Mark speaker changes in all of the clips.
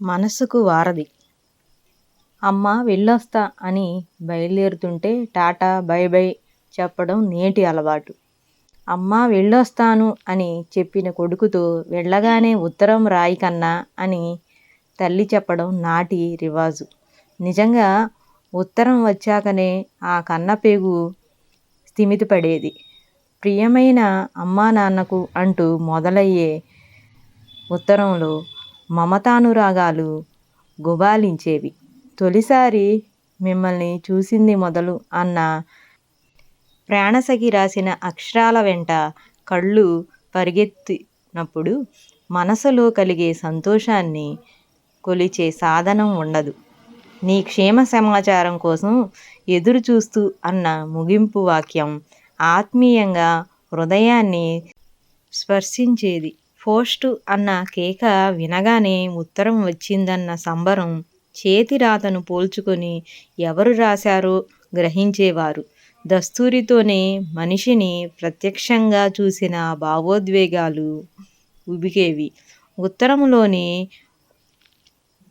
Speaker 1: మనసుకు వారధి. అమ్మ వెళ్ళొస్తా అని బయలుదేరుతుంటే టాటా బై బై చెప్పడం నేటి అలవాటు. అమ్మ వెళ్ళొస్తాను అని చెప్పిన కొడుకుతో వెళ్ళగానే ఉత్తరం రాయి కన్నా అని తల్లి చెప్పడం నాటి రివాజు. నిజంగా ఉత్తరం వచ్చాకనే ఆ కన్నపేగు స్థిమితపడేది. ప్రియమైన అమ్మా నాన్నకు అంటూ మొదలయ్యే ఉత్తరంలో మమతానురాగాలు గుబాళించేవి. తొలిసారి మిమ్మల్ని చూసింది మొదలు అన్న ప్రాణసఖి రాసిన అక్షరాల వెంట కళ్ళు పరిగెత్తినప్పుడు మనసులో కలిగే సంతోషాన్ని కొలిచే సాధనం ఉండదు. నీ క్షేమ సమాచారం కోసం ఎదురు చూస్తూ అన్న ముగింపు వాక్యం ఆత్మీయంగా హృదయాన్ని స్పర్శించేది. పోస్టు అన్న కేక వినగానే ఉత్తరం వచ్చిందన్న సంబరం. చేతి రాతను పోల్చుకొని ఎవరు రాశారో గ్రహించేవారు. దస్తూరితోనే మనిషిని ప్రత్యక్షంగా చూసిన భావోద్వేగాలు ఉబికేవి. ఉత్తరంలోని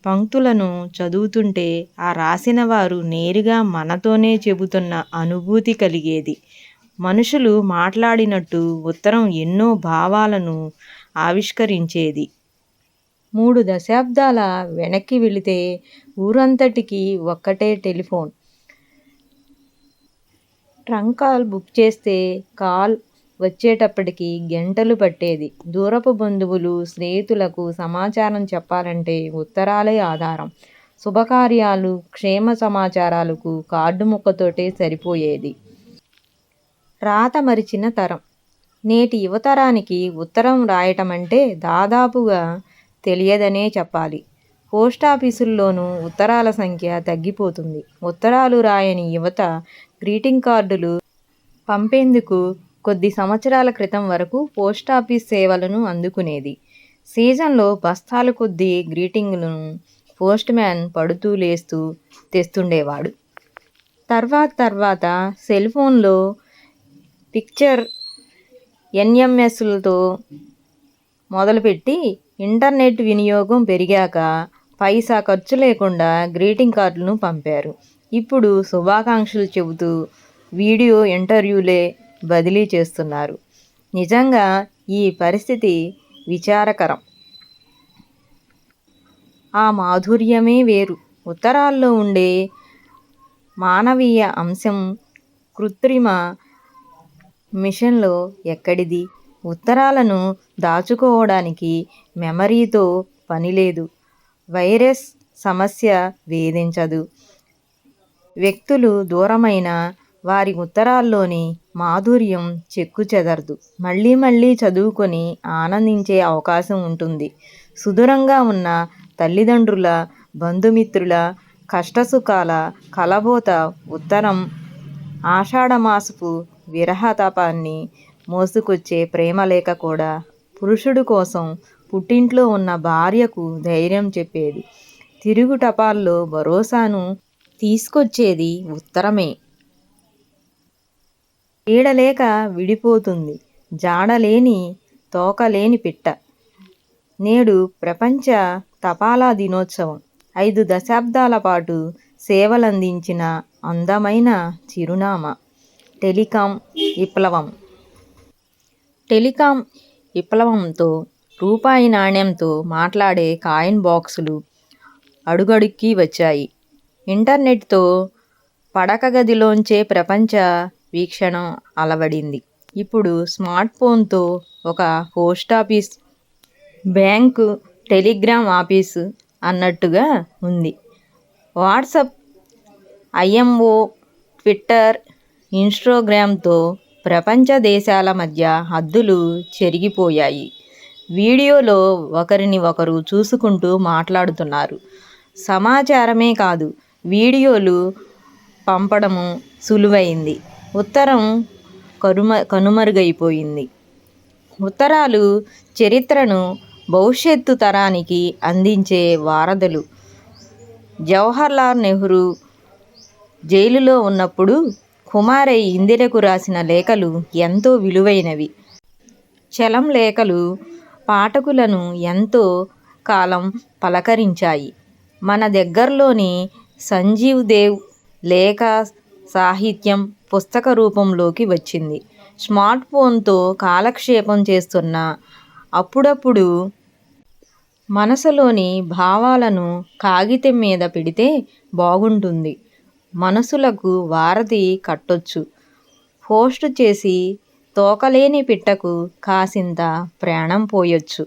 Speaker 1: పంక్తులను చదువుతుంటే ఆ రాసిన వారు నేరుగా మనతోనే చెబుతున్న అనుభూతి కలిగేది. మనుషులు మాట్లాడినట్టు ఉత్తరం ఎన్నో భావాలను ఆవిష్కరించేది. 3 దశాబ్దాల వెనక్కి వెళితే ఊరంతటికీ ఒక్కటే టెలిఫోన్. ట్రంక్ కాల్ బుక్ చేస్తే కాల్ వచ్చేటప్పటికి గంటలు పట్టేది. దూరపు బంధువులు, స్నేహితులకు సమాచారం చెప్పాలంటే ఉత్తరాలే ఆధారం. శుభకార్యాలు, క్షేమ సమాచారాలకు కార్డు ముక్కతోటే సరిపోయేది. రాత మరిచిన తరం. నేటి యువతరానికి ఉత్తరం రాయటమంటే దాదాపుగా తెలియదనే చెప్పాలి. పోస్టాఫీసుల్లోనూ ఉత్తరాల సంఖ్య తగ్గిపోతుంది. ఉత్తరాలు రాయని యువత గ్రీటింగ్ కార్డులు పంపేందుకు కొద్ది సంవత్సరాల క్రితం వరకు పోస్టాఫీస్ సేవలను అందుకునేది. సీజన్లో బస్తాల కొద్దీ గ్రీటింగులను పోస్ట్ మ్యాన్ పడుతూ లేస్తూ తెస్తుండేవాడు. తర్వాత సెల్ ఫోన్లో పిక్చర్ ఎన్ఎంఎస్లతో మొదలుపెట్టి ఇంటర్నెట్ వినియోగం పెరిగాక పైసా ఖర్చు లేకుండా గ్రీటింగ్ కార్డులను పంపారు. ఇప్పుడు శుభాకాంక్షలు చెబుతూ వీడియో ఇంటర్వ్యూలే బదిలీ చేస్తున్నారు. నిజంగా ఈ పరిస్థితి విచారకరం. ఆ మాధుర్యమే వేరు. ఉత్తరాల్లో ఉండే మానవీయ అంశం కృత్రిమ మిషన్లో ఎక్కడిది? ఉత్తరాలను దాచుకోవడానికి మెమరీతో పనిలేదు. వైరస్ సమస్య వేధించదు. వ్యక్తులు దూరమైన వారి ఉత్తరాల్లోని మాధుర్యం చెక్కుచెదరదు. మళ్ళీ చదువుకొని ఆనందించే అవకాశం ఉంటుంది. సుదూరంగా ఉన్న తల్లిదండ్రుల, బంధుమిత్రుల కష్టసుఖాల కలబోత ఉత్తరం ఆషాఢమాసపు విరహతాపాన్ని మోసుకొచ్చే ప్రేమలేఖ కూడా. పురుషుడు కోసం పుట్టింట్లో ఉన్న భార్యకు ధైర్యం చెప్పేది. తిరుగు టపాల్లో భరోసాను తీసుకొచ్చేది ఉత్తరమే. ఈడలేక విడిపోతుంది జాడలేని తోకలేని పిట్ట. నేడు ప్రపంచ తపాలా దినోత్సవం. 5 దశాబ్దాల పాటు సేవలందించిన అందమైన చిరునామా. టెలికాం విప్లవంతో రూపాయి నాణ్యంతో మాట్లాడే కాయిన్ బాక్సులు అడుగడుక్కి వచ్చాయి. ఇంటర్నెట్తో పడక గదిలోంచే ప్రపంచ వీక్షణం అలవడింది. ఇప్పుడు స్మార్ట్ ఫోన్తో ఒక పోస్టాఫీస్, బ్యాంకు, టెలిగ్రామ్ ఆఫీసు అన్నట్టుగా ఉంది. వాట్సాప్, ఐఎంఓ, ట్విట్టర్, ఇన్స్టాగ్రామ్తో ప్రపంచ దేశాల మధ్య హద్దులు చెరిగిపోయాయి. వీడియోలో ఒకరిని ఒకరు చూసుకుంటూ మాట్లాడుతున్నారు. సమాచారమే కాదు, వీడియోలు పంపడము సులువైంది. ఉత్తరం కనుమరుగైపోయింది. ఉత్తరాలు చరిత్రను భవిష్యత్తు తరానికి అందించే వారధులు. జవహర్లాల్ నెహ్రూ జైలులో ఉన్నప్పుడు కుమారై ఇందిరకు రాసిన లేఖలు ఎంతో విలువైనవి. చలం లేఖలు పాఠకులను ఎంతో కాలం పలకరించాయి. మన దగ్గరలోని సంజీవ్ దేవ్ లేఖ సాహిత్యం పుస్తక రూపంలోకి వచ్చింది. స్మార్ట్ ఫోన్తో కాలక్షేపం చేస్తున్నా అప్పుడప్పుడు మనసులోని భావాలను కాగితం మీద పెడితే బాగుంటుంది. మనసులకు వారధి కట్టొచ్చు. పోస్టు చేసి తోకలేని పిట్టకు కాసింత ప్రాణం పోయొచ్చు.